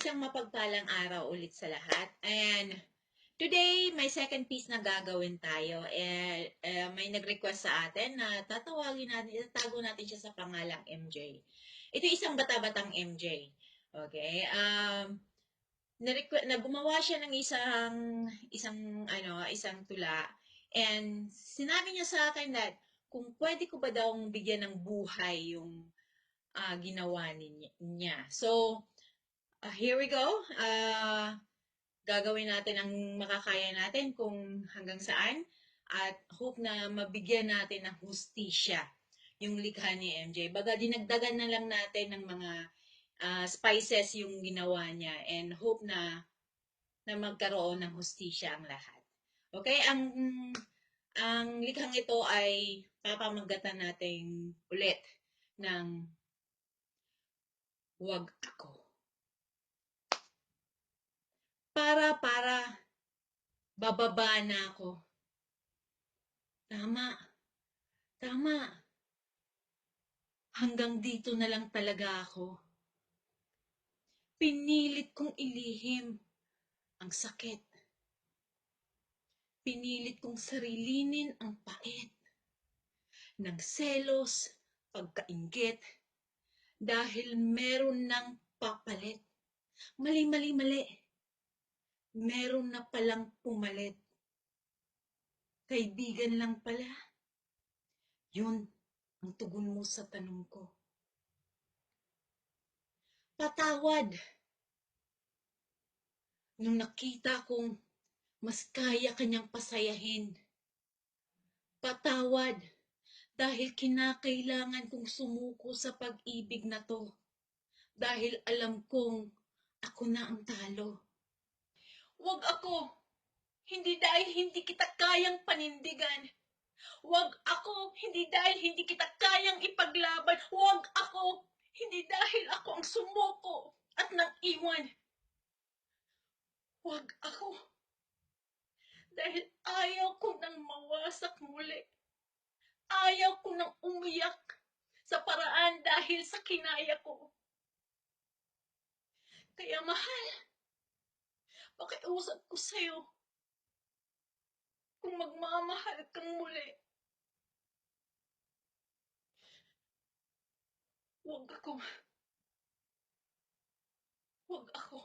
Isang mapagpalang araw ulit sa lahat. And today, may second piece na gagawin tayo. And may nag-request sa atin na tatawagin natin, itatago natin siya sa pangalang MJ. Ito isang bata-batang MJ. Okay? Na gumawa siya ng isang tula. And sinabi niya sa akin that kung pwede ko ba daw bigyan ng buhay yung ginawa niya. So, here we go. Gagawin natin ang makakaya natin kung hanggang saan at hope na mabigyan natin ng hustisya yung likha ni MJ. Baga dinagdagan na lang natin ng mga spices yung ginawa niya and hope na magkaroon ng hustisya ang lahat. Okay, ang likhang ito ay papamagatan natin ulit ng Wag Ako. Para, bababa na ako. Tama, tama. Hanggang dito na lang talaga ako. Pinilit kong ilihim ang sakit. Pinilit kong sarilinin ang pait. Nagselos, pagkainggit, dahil meron ng papalit. Mali. Meron na palang pumalit. Kaibigan lang pala. Yun ang tugon mo sa tanong ko. Patawad. Nung nakita kong mas kaya kanyang pasayahin. Patawad dahil kinakailangan kong sumuko sa pag-ibig na to. Dahil alam kong ako na ang talo. Wag ako. Hindi dahil hindi kita kayang panindigan. Wag ako. Hindi dahil hindi kita kayang ipaglaban. Wag ako. Hindi dahil ako ang sumuko at nang iwan. Wag ako. Dahil ayaw ko nang mawasak muli. Ayaw ko nang umiyak sa paraan dahil sa kinaya ko. Kaya mahal, pakiusap ko sa'yo, kung magmamahal kang muli, wag ako. Wag ako.